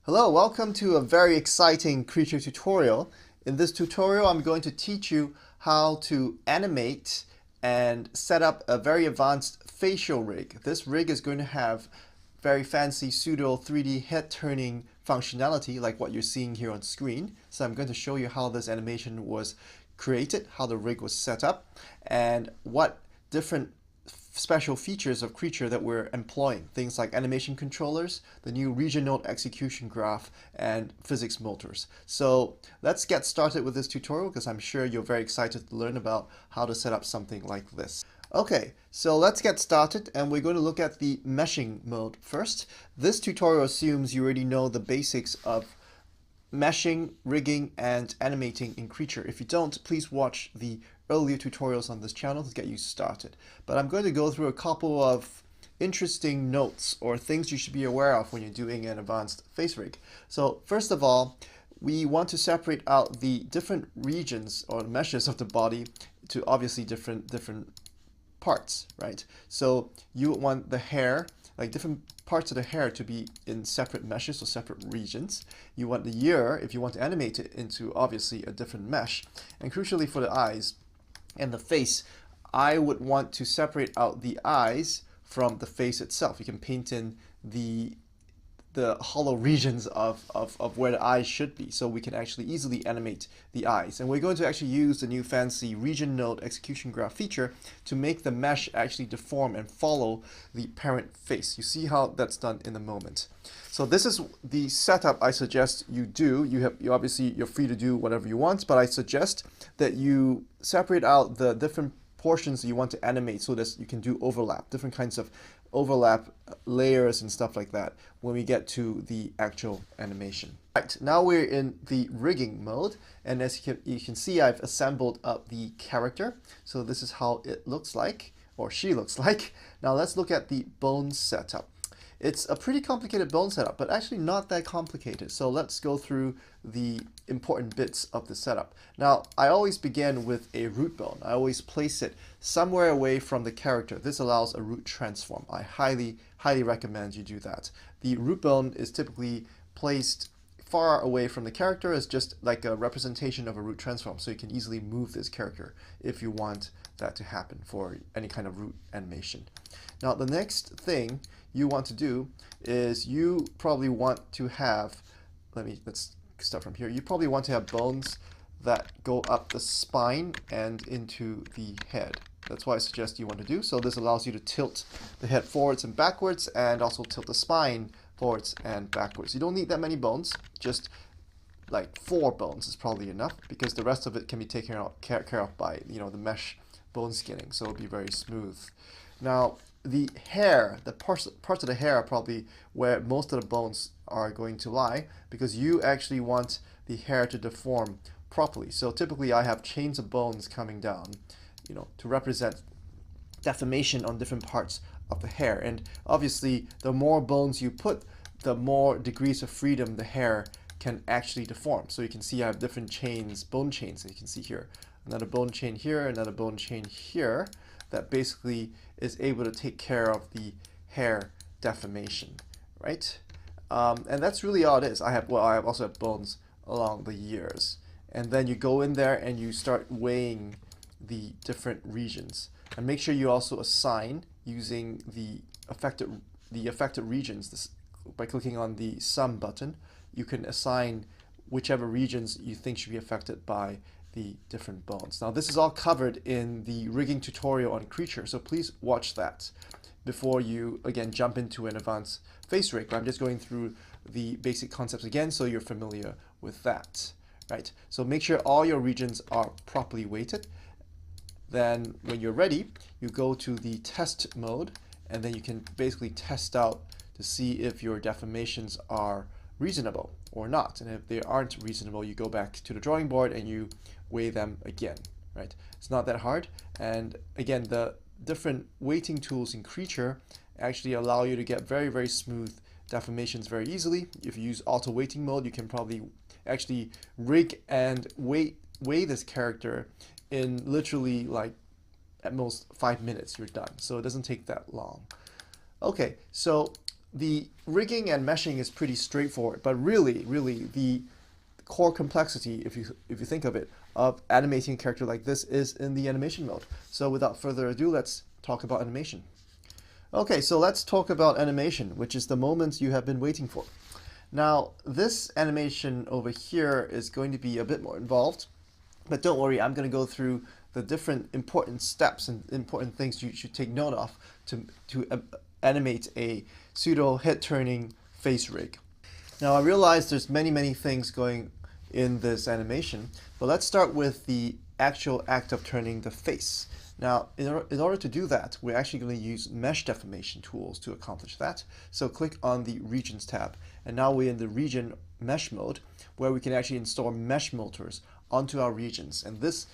Hello, welcome to a very exciting creature tutorial. In this tutorial, I'm going to teach you how to animate and set up a very advanced facial rig. This rig is going to have very fancy pseudo 3D head turning functionality like what you're seeing here on screen. So I'm going to show you how this animation was created, how the rig was set up, and what different special features of creature that we're employing. Things like animation controllers, the new region node execution graph, and physics motors. So let's get started with this tutorial because I'm sure you're very excited to learn about how to set up something like this. Okay, so let's get started and we're going to look at the meshing mode first. This tutorial assumes you already know the basics of meshing, rigging, and animating in Creature. If you don't, please watch the earlier tutorials on this channel to get you started. But I'm going to go through a couple of interesting notes or things you should be aware of when you're doing an advanced face rig. So first of all, we want to separate out the different regions or meshes of the body to obviously different parts, right? So you want the hair, like different parts of the hair, to be in separate meshes or separate regions. You want the ear, if you want to animate it, into obviously a different mesh. And crucially for the eyes and the face, I would want to separate out the eyes from the face itself. You can paint in the hollow regions of where the eyes should be, so we can actually easily animate the eyes. And we're going to actually use the new fancy region node execution graph feature to make the mesh actually deform and follow the parent face. You see how that's done in a moment. So this is the setup I suggest you do. You obviously, you're free to do whatever you want, but I suggest that you separate out the different portions that you want to animate so that you can do overlap, different kinds of overlap layers and stuff like that when we get to the actual animation. Right, now we're in the rigging mode, and as you can see, I've assembled up the character. So this is how it looks like, or she looks like. Now let's look at the bone setup. It's a pretty complicated bone setup, but actually not that complicated. So let's go through the important bits of the setup. Now, I always begin with a root bone. I always place it somewhere away from the character. This allows a root transform. I highly recommend you do that. The root bone is typically placed far away from the character as just like a representation of a root transform. So you can easily move this character if you want that to happen for any kind of root animation. Now, the next thing you want to do is you probably want to have, let's start from here. You probably want to have bones that go up the spine and into the head. That's what I suggest you want to do. So this allows you to tilt the head forwards and backwards, and also tilt the spine forwards and backwards. You don't need that many bones, just like 4 bones is probably enough, because the rest of it can be taken care of by the mesh bone skinning, so it'll be very smooth. Now the hair, the parts of the hair are probably where most of the bones are going to lie, because you actually want the hair to deform properly. So typically I have chains of bones coming down, to represent deformation on different parts of the hair. And obviously the more bones you put, the more degrees of freedom the hair can actually deform. So you can see I have different chains, bone chains, that you can see here. Another bone chain here, another bone chain here, that basically is able to take care of the hair deformation, right? And that's really all it is. I also have bones along the ears. And then you go in there and you start weighing the different regions. And make sure you also assign using the affected regions. By clicking on the sum button, you can assign whichever regions you think should be affected by the different bones. Now this is all covered in the rigging tutorial on Creature, so please watch that before you again jump into an advanced face rig. But I'm just going through the basic concepts again so you're familiar with that, right? So make sure all your regions are properly weighted. Then when you're ready, you go to the test mode, and then you can basically test out to see if your deformations are reasonable or not. And if they aren't reasonable, you go back to the drawing board and you weigh them again, right? It's not that hard. And again, the different weighting tools in Creature actually allow you to get very smooth deformations very easily. If you use auto weighting mode, you can probably actually rig and weigh this character in literally like at most 5 minutes, you're done. So it doesn't take that long. Okay, so the rigging and meshing is pretty straightforward, but really, the core complexity, if you think of it, of animating a character like this is in the animation mode. So without further ado, let's talk about animation. Okay, so let's talk about animation, which is the moment you have been waiting for. Now, this animation over here is going to be a bit more involved, but don't worry, I'm going to go through the different important steps and important things you should take note of to animate a pseudo head-turning face rig. Now, I realize there's many things going in this animation, but let's start with the actual act of turning the face. Now, in order to do that, we're actually going to use mesh deformation tools to accomplish that. So click on the Regions tab, and now we're in the region mesh mode, where we can actually install mesh motors onto our regions. And this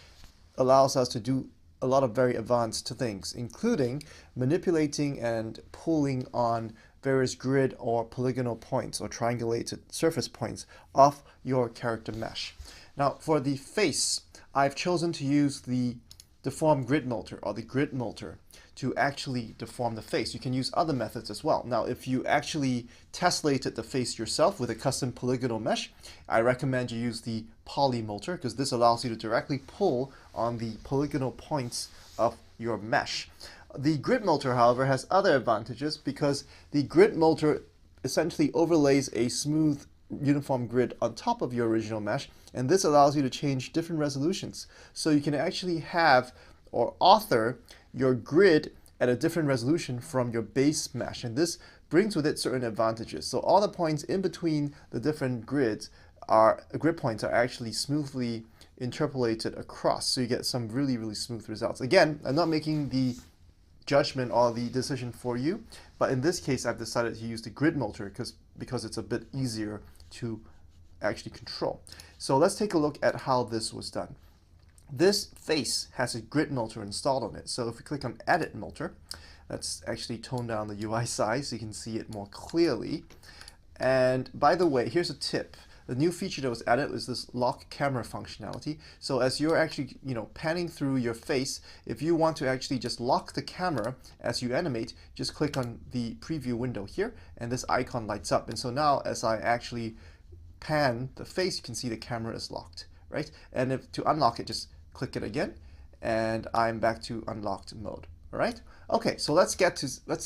allows us to do a lot of very advanced things, including manipulating and pulling on various grid or polygonal points or triangulated surface points off your character mesh. Now, for the face, I've chosen to use the deform grid motor or the grid motor to actually deform the face. You can use other methods as well. Now, if you actually tessellated the face yourself with a custom polygonal mesh, I recommend you use the poly motor, because this allows you to directly pull on the polygonal points of your mesh. The grid motor, however, has other advantages, because the grid motor essentially overlays a smooth uniform grid on top of your original mesh, and this allows you to change different resolutions. So you can actually have or author your grid at a different resolution from your base mesh, and this brings with it certain advantages. So all the points in between the different grid points are actually smoothly interpolated across, so you get some really smooth results. Again, I'm not making the judgment or the decision for you, but in this case I've decided to use the grid motor because it's a bit easier to actually control. So let's take a look at how this was done. This face has a grid motor installed on it. So if we click on Edit Motor, let's actually tone down the UI size so you can see it more clearly. And by the way, here's a tip. The new feature that was added is this lock camera functionality. So as you're actually, panning through your face, if you want to actually just lock the camera as you animate, just click on the preview window here, and this icon lights up. And so now, as I actually pan the face, you can see the camera is locked, right? And if to unlock it, just click it again, and I'm back to unlocked mode. All right. Okay. So let's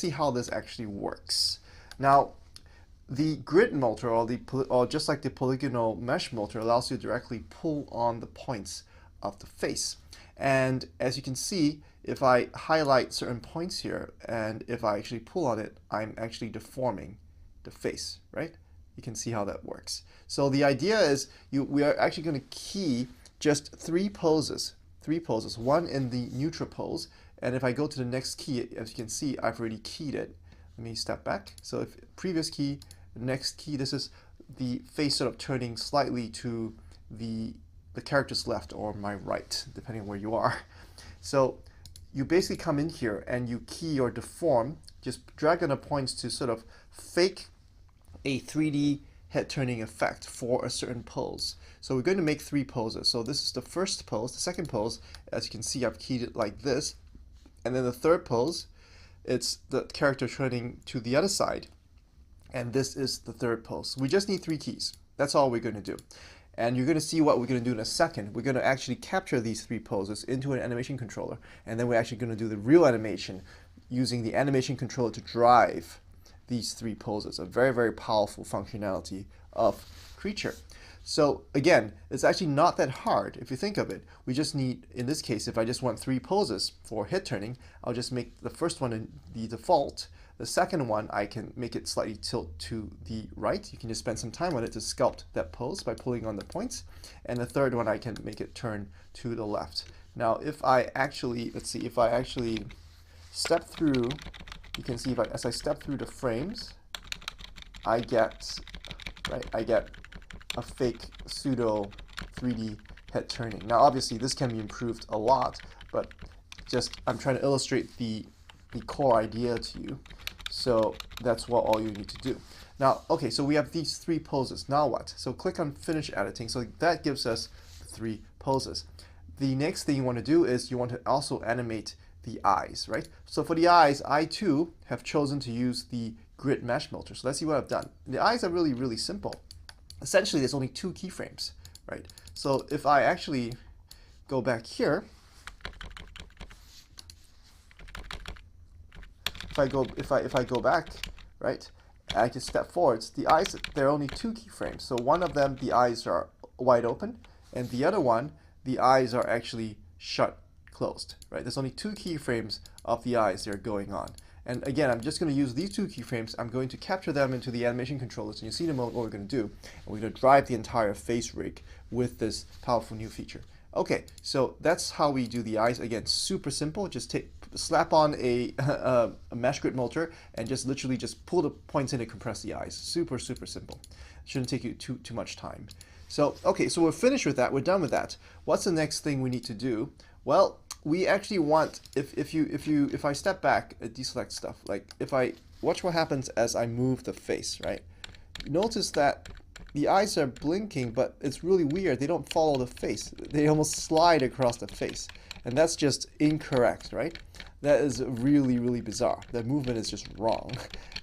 see how this actually works. Now, the grid motor, or just like the polygonal mesh motor, allows you to directly pull on the points of the face. And as you can see, if I highlight certain points here, and if I actually pull on it, I'm actually deforming the face, right? You can see how that works. So the idea is we are actually going to key just three poses, one in the neutral pose. And if I go to the next key, as you can see, I've already keyed it. Let me step back. So if previous key, next key, this is the face sort of turning slightly to the character's left or my right, depending on where you are. So you basically come in here and you key or deform, just drag on the points to sort of fake a 3D head turning effect for a certain pose. So we're going to make three poses. So this is the first pose. The second pose, as you can see, I've keyed it like this. And then the third pose, it's the character turning to the other side. And this is the third pose. We just need three keys. That's all we're going to do. And you're going to see what we're going to do in a second. We're going to actually capture these three poses into an animation controller. And then we're actually going to do the real animation using the animation controller to drive these three poses. A very powerful functionality of Creature. So again, it's actually not that hard if you think of it. We just need, in this case, if I just want three poses for head turning, I'll just make the first one the default. The second one, I can make it slightly tilt to the right. You can just spend some time on it to sculpt that pose by pulling on the points. And the third one, I can make it turn to the left. Now, if I actually, let's see, if I actually step through, you can see as I step through the frames, I get a fake pseudo 3D head turning. Now, obviously, this can be improved a lot, but just I'm trying to illustrate the core idea to you. So that's what all you need to do. Now, okay, so we have these three poses. Now what? So click on Finish Editing. So that gives us three poses. The next thing you want to do is you want to also animate the eyes, right? So for the eyes, I too have chosen to use the grid mesh melter. So let's see what I've done. The eyes are really, really simple. Essentially, there's only 2 keyframes, right? So if I actually go back here, if I go back, right, I just step forwards, the eyes, there are only 2 keyframes. So one of them, the eyes are wide open, and the other one, the eyes are actually shut, closed, right? There's only 2 keyframes of the eyes that are going on. And again, I'm just going to use these 2 keyframes. I'm going to capture them into the animation controllers, and you see in a moment what we're going to do. And we're going to drive the entire face rig with this powerful new feature. Okay, so that's how we do the eyes. Again, super simple. Just slap on a mesh grid melter and just literally just pull the points in and compress the eyes. Super, super simple. Shouldn't take you too much time. So, okay, so we're finished with that. We're done with that. What's the next thing we need to do? Well, we actually want, if I step back, deselect stuff, like if I watch what happens as I move the face, right? Notice that the eyes are blinking, but it's really weird. They don't follow the face. They almost slide across the face. And that's just incorrect, right? That is really, really bizarre. The movement is just wrong.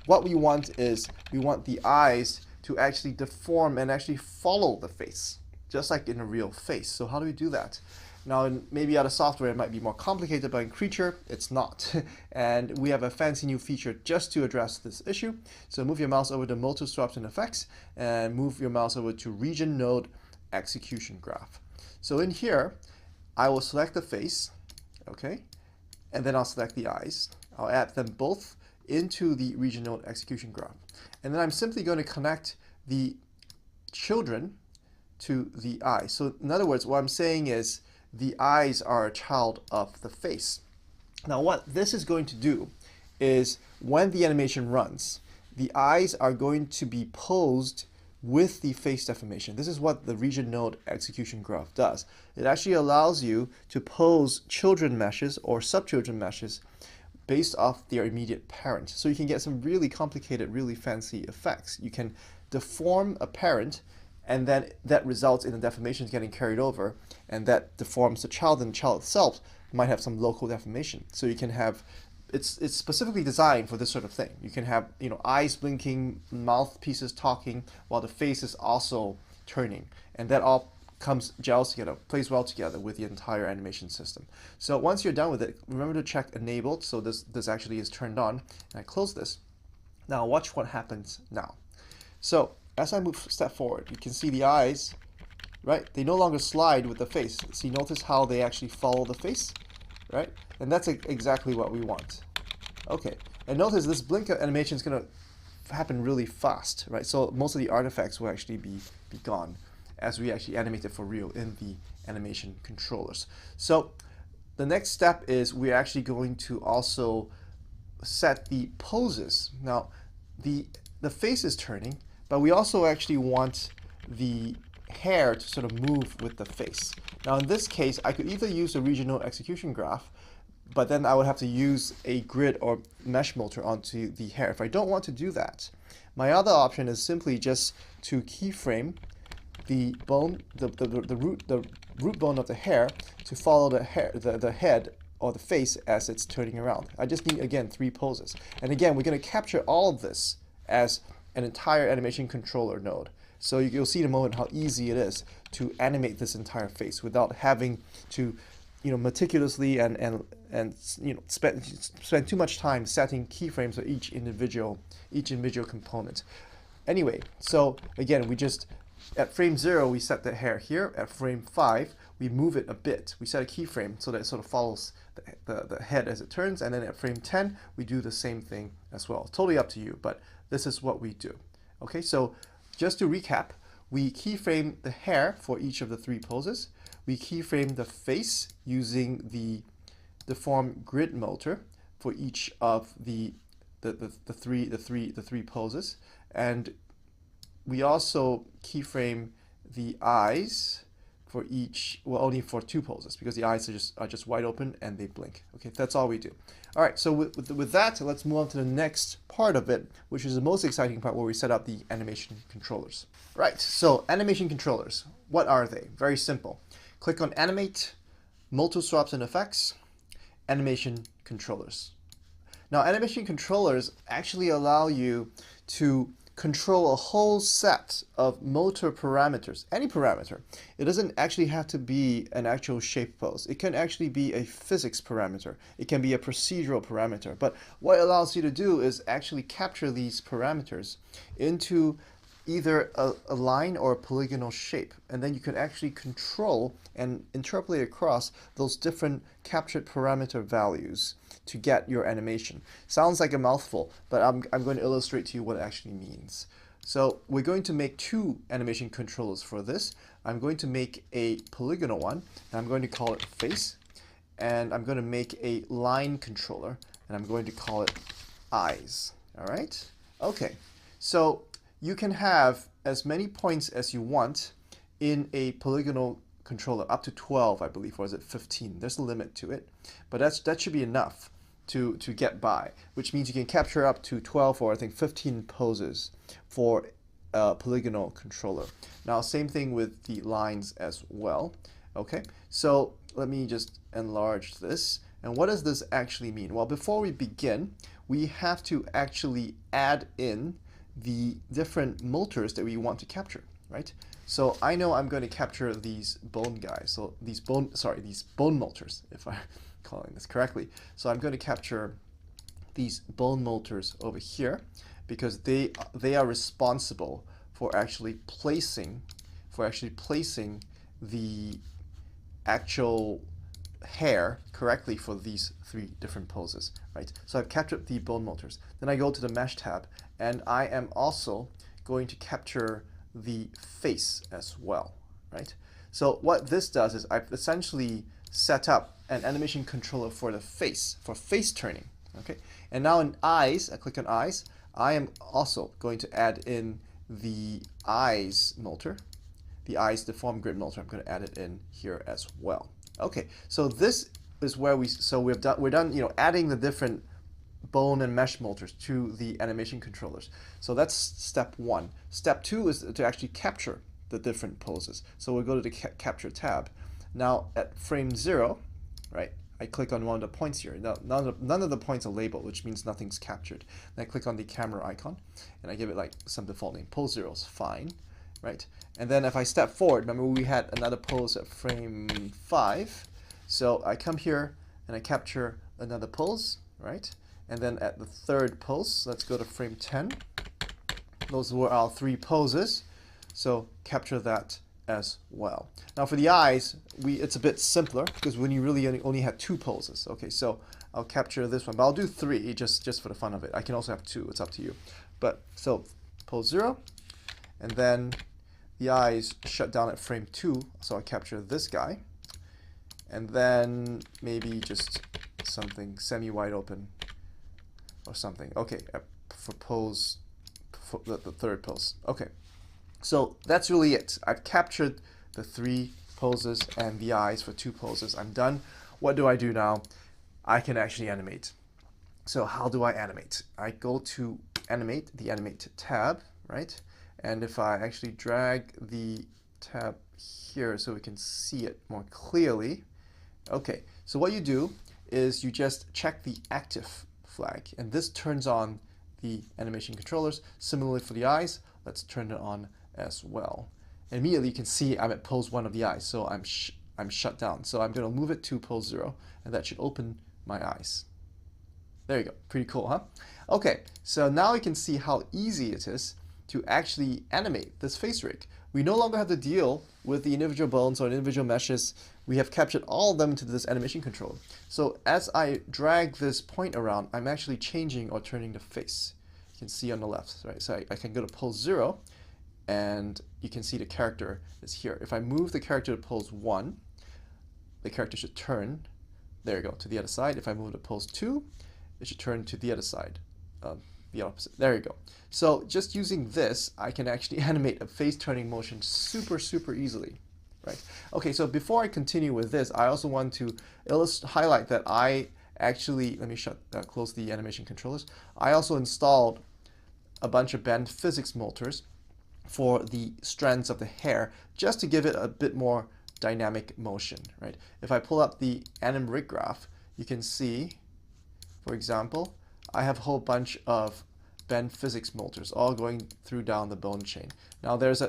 What we want is, we want the eyes to actually deform and actually follow the face, just like in a real face. So how do we do that? Now, maybe out of software, it might be more complicated, but in Creature, it's not. And we have a fancy new feature just to address this issue. So move your mouse over to Multi Swaps and Effects, and move your mouse over to Region Node Execution Graph. So in here, I will select the face, okay? And then I'll select the eyes. I'll add them both into the Region Node Execution Graph. And then I'm simply going to connect the children to the eyes. So in other words, what I'm saying is, the eyes are a child of the face. Now what this is going to do is, when the animation runs, the eyes are going to be posed with the face deformation. This is what the Region Node Execution Graph does. It actually allows you to pose children meshes or subchildren meshes based off their immediate parent. So you can get some really complicated, really fancy effects. You can deform a parent, and then that results in the deformations getting carried over, and that deforms the child, and the child itself might have some local deformation. So you can have, it's specifically designed for this sort of thing. You can have, you know, eyes blinking, mouth pieces talking, while the face is also turning, and that all gels together, plays well together with the entire animation system. So once you're done with it, remember to check enabled, so this actually is turned on. And I close this. Now watch what happens now. So as I move a step forward, you can see the eyes, right? They no longer slide with the face. See, notice how they actually follow the face, right? And that's exactly what we want. Okay, and notice this blink animation is going to happen really fast, right? So most of the artifacts will actually be gone as we actually animate it for real in the animation controllers. So the next step is we're actually going to also set the poses. Now, the face is turning, but we also actually want the hair to sort of move with the face. Now in this case, I could either use a Region Node Execution Graph, but then I would have to use a grid or mesh melter onto the hair. If I don't want to do that, my other option is simply just to keyframe the bone, the root bone of the hair to follow the head or the face as it's turning around. I just need, again, 3 poses. And again, we're going to capture all of this as an entire animation controller node. So you'll see in a moment how easy it is to animate this entire face without having to, you know, meticulously and you know, spend too much time setting keyframes for each individual component. Anyway, so again, we just at frame 0 we set the hair here. At frame 5 we move it a bit. We set a keyframe so that it sort of follows the head as it turns, and then at frame 10 we do the same thing as well. Totally up to you, but this is what we do. Okay, so just to recap, we keyframe the hair for each of the 3 poses. We keyframe the face using the deform grid melter for each of the three poses, and we also keyframe the eyes for each, well, only for 2 poses, because the eyes are just wide open and they blink. Okay, that's all we do. All right, so with that, let's move on to the next part of it, which is the most exciting part, where we set up the animation controllers. Right, so animation controllers, what are they? Very simple. Click on Animate, Multi Swaps and Effects, Animation Controllers. Now, animation controllers actually allow you to control a whole set of motor parameters, any parameter. It doesn't actually have to be an actual shape pose. It can actually be a physics parameter. It can be a procedural parameter. But what it allows you to do is actually capture these parameters into either a line or a polygonal shape, and then you can actually control and interpolate across those different captured parameter values to get your animation. Sounds like a mouthful, but I'm going to illustrate to you what it actually means. So we're going to make two animation controllers for this. I'm going to make a polygonal one, and I'm going to call it face, and I'm going to make a line controller, and I'm going to call it eyes. All right? Okay, so you can have as many points as you want in a polygonal controller, up to 12, I believe, or is it 15? There's a limit to it, but that should be enough to get by, which means you can capture up to 12 or I think 15 poses for a polygonal controller. Now, same thing with the lines as well. Okay, so let me just enlarge this. And what does this actually mean? Well, before we begin, we have to actually add in the different motors that we want to capture, right? So I know I'm going to capture these bone guys. So these bone motors, if I'm calling this correctly. So I'm going to capture these bone motors over here because they are responsible for actually placing the actual hair correctly for these three different poses, right? So I've captured the bone motors. Then I go to the mesh tab, and I am also going to capture the face as well, right? So what this does is I've essentially set up an animation controller for the face, for face turning, okay? And now in eyes, I click on eyes, I am also going to add in the eyes motor, the eyes deform grid motor. I'm going to add it in here as well. Okay, so this is where we're done, adding the different bone and mesh motors to the animation controllers. So that's step one. Step two is to actually capture the different poses. So we'll go to the capture tab. Now at frame 0, right, I click on one of the points here. Now none of the points are labeled, which means nothing's captured. Then I click on the camera icon, and I give it like some default name. Pose 0 is fine, right? And then if I step forward, remember we had another pose at frame 5. So I come here and I capture another pose, right? And then at the third pose, let's go to frame 10. Those were our 3 poses. So capture that as well. Now for the eyes, it's a bit simpler because when you really only had 2 poses. Okay, so I'll capture this one, but I'll do 3 just for the fun of it. I can also have 2, it's up to you. But so pose 0, and then the eyes shut down at frame 2, so I'll capture this guy. And then maybe just something semi-wide open or something. Okay, for the third pose. Okay, so that's really it. I've captured the 3 poses and the eyes for 2 poses. I'm done. What do I do now? I can actually animate. So how do I animate? I go to Animate, the Animate tab, right? And if I actually drag the tab here so we can see it more clearly. Okay, so what you do is you just check the active flag, and this turns on the animation controllers. Similarly for the eyes, let's turn it on as well. And immediately you can see I'm at pose 1 of the eyes, so I'm shut down. So I'm going to move it to pose 0, and that should open my eyes. There you go. Pretty cool, huh? Okay, so now we can see how easy it is to actually animate this face rig. We no longer have to deal with the individual bones or individual meshes. We have captured all of them into this animation controller. So as I drag this point around, I'm actually changing or turning the face. You can see on the left, right? So I can go to pose 0, and you can see the character is here. If I move the character to pose 1, the character should turn, there you go, to the other side. If I move to pose 2, it should turn to the other side. The opposite. There you go. So just using this, I can actually animate a face turning motion super easily, right? Okay, so before I continue with this, I also want to highlight that I actually, let me close the animation controllers. I also installed a bunch of band physics motors for the strands of the hair, just to give it a bit more dynamic motion, right? If I pull up the anim rig graph, you can see, for example, I have a whole bunch of bend physics motors all going through down the bone chain. Now there's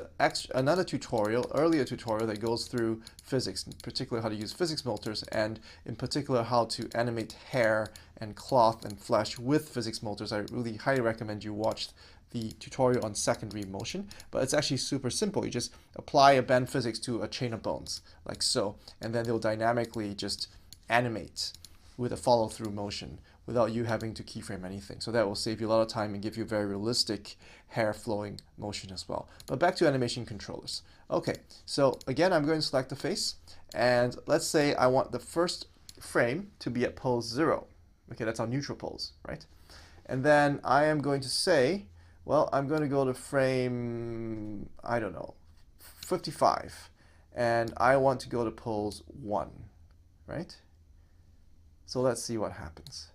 another tutorial, earlier tutorial that goes through physics, in particular how to use physics motors, and in particular how to animate hair and cloth and flesh with physics motors. I really highly recommend you watch the tutorial on secondary motion, but it's actually super simple. You just apply a bend physics to a chain of bones, like so, and then they'll dynamically just animate with a follow-through motion without you having to keyframe anything. So that will save you a lot of time and give you very realistic hair flowing motion as well. But back to animation controllers. Okay, so again, I'm going to select the face, and let's say I want the first frame to be at pose 0. Okay, that's our neutral pose, right? And then I am going to say, well, I'm going to go to frame, I don't know, 55, and I want to go to pose 1, right? So let's see what happens.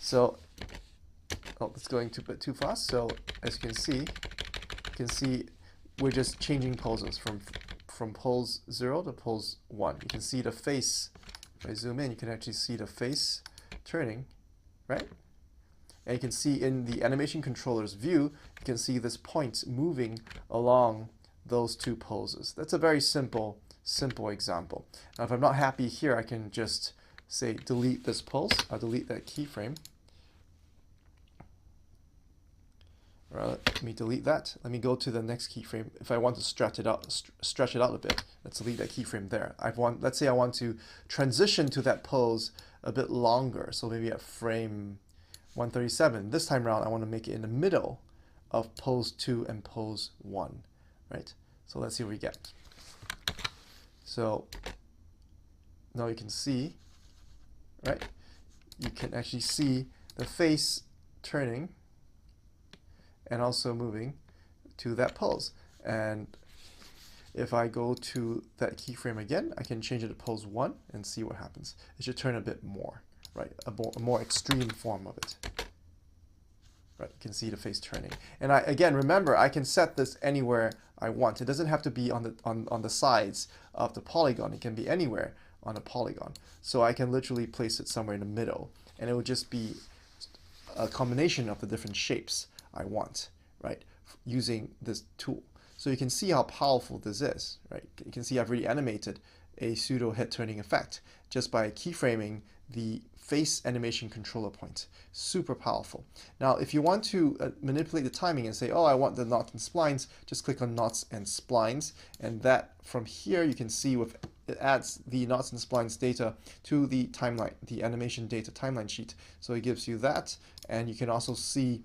So, oh, it's going a bit too fast. So as you can see we're just changing poses from pose 0 to pose 1. You can see the face. If I zoom in, you can actually see the face turning, right? And you can see in the animation controller's view, you can see this point moving along those two poses. That's a very simple example. Now, if I'm not happy here, I can just say delete this pose. I'll delete that keyframe. Let me delete that. Let me go to the next keyframe. If I want to stretch it out a bit, let's delete that keyframe there. Let's say I want to transition to that pose a bit longer. So maybe at frame 137. This time around, I want to make it in the middle of pose 2 and pose 1, right? So let's see what we get. So now you can see, right? You can actually see the face turning and also moving to that pose. And if I go to that keyframe again, I can change it to pose 1 and see what happens. It should turn a bit more, right? A more extreme form of it. Right, you can see the face turning. And again, remember, I can set this anywhere I want. It doesn't have to be on the sides of the polygon. It can be anywhere on a polygon. So I can literally place it somewhere in the middle, and it will just be a combination of the different shapes I want, right, using this tool. So you can see how powerful this is, right? You can see I've already animated a pseudo head turning effect just by keyframing the face animation controller point. Super powerful. Now, if you want to manipulate the timing and say, oh, I want the knots and splines, just click on knots and splines, and that from here you can see it adds the knots and splines data to the timeline, the animation data timeline sheet. So it gives you that, and you can also see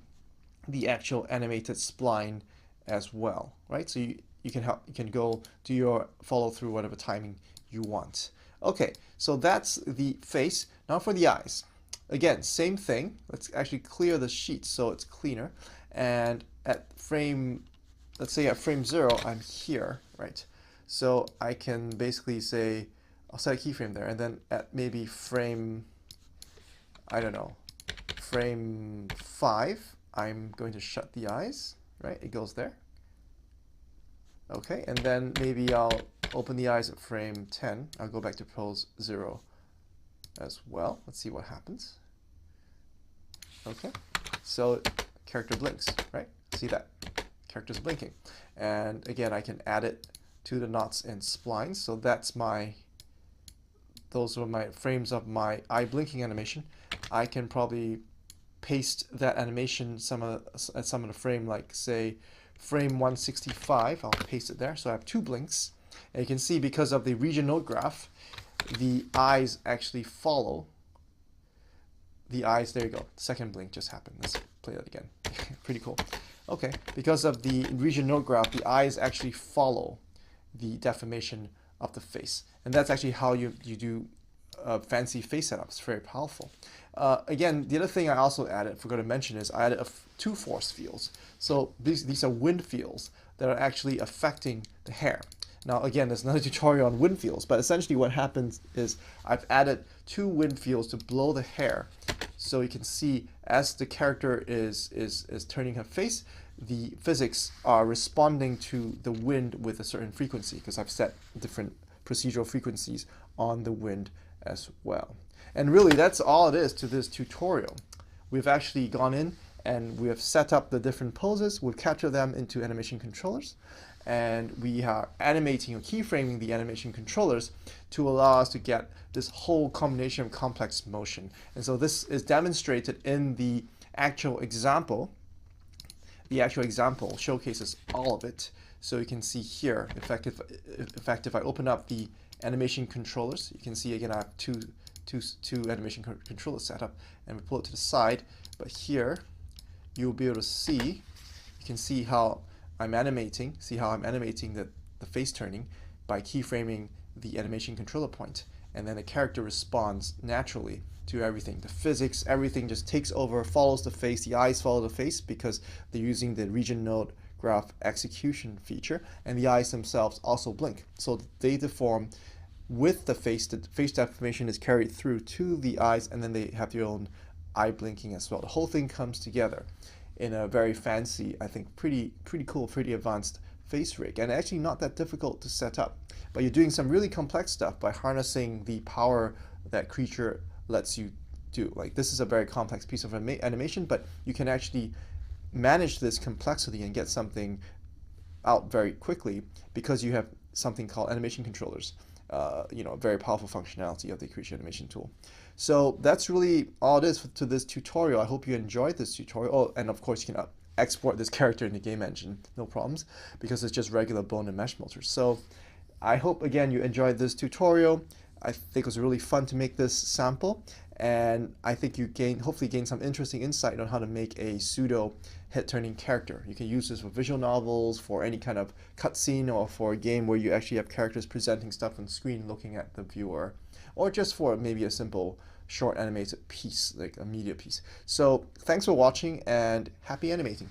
the actual animated spline as well, right? So you can go do your follow through whatever timing you want. Okay, so that's the face. Now for the eyes. Again, same thing. Let's actually clear the sheet so it's cleaner. And at frame, let's say at frame 0, I'm here, right? So I can basically say, I'll set a keyframe there, and then at maybe frame, I don't know, frame 5, I'm going to shut the eyes, right? It goes there. Okay, and then maybe I'll open the eyes at frame 10. I'll go back to pose 0 as well. Let's see what happens. Okay, so character blinks, right? See that? Character's blinking. And again, I can add it to the knots and splines. So that's those are my frames of my eye blinking animation. I can probably paste that animation at some of the frame, like say frame 165. I'll paste it there. So I have 2 blinks. And you can see because of the region node graph, the eyes actually follow the eyes. There you go. Second blink just happened. Let's play that again. Pretty cool. Okay, because of the region node graph, the eyes actually follow the deformation of the face. And that's actually how you do fancy face setups. It's very powerful. Again, the other thing I also added, forgot to mention, is I added 2 force fields. So these are wind fields that are actually affecting the hair. Now again, there's another tutorial on wind fields, but essentially what happens is I've added 2 wind fields to blow the hair. So you can see as the character is turning her face, the physics are responding to the wind with a certain frequency, because I've set different procedural frequencies on the wind as well. And really, that's all it is to this tutorial. we've actually gone in and we have set up the different poses. We've captured them into animation controllers, and we are animating or keyframing the animation controllers to allow us to get this whole combination of complex motion. And so this is demonstrated in the actual example. The actual example showcases all of it. So you can see here, in fact, if I open up the animation controllers, you can see again I have two animation controllers set up, and we pull it to the side. But here, you'll be able to see, you can see how I'm animating, the face turning by keyframing the animation controller point. And then the character responds naturally to everything. The physics, everything just takes over, follows the face, the eyes follow the face because they're using the region node graph execution feature, and the eyes themselves also blink. So they deform with the face deformation is carried through to the eyes, and then they have their own eye blinking as well. The whole thing comes together in a very fancy, I think pretty cool, pretty advanced face rig, and actually not that difficult to set up. But you're doing some really complex stuff by harnessing the power that Creature lets you do. Like, this is a very complex piece of animation, but you can actually manage this complexity and get something out very quickly because you have something called animation controllers. A very powerful functionality of the Creature animation tool. So that's really all it is to this tutorial. I hope you enjoyed this tutorial. Oh, and of course you can export this character in the game engine, no problems, because it's just regular bone and mesh motors. So I hope again you enjoyed this tutorial. I think it was really fun to make this sample, and I think you hopefully gain some interesting insight on how to make a pseudo head-turning character. You can use this for visual novels, for any kind of cutscene, or for a game where you actually have characters presenting stuff on screen looking at the viewer, or just for maybe a simple short animated piece, like a media piece. So thanks for watching, and happy animating.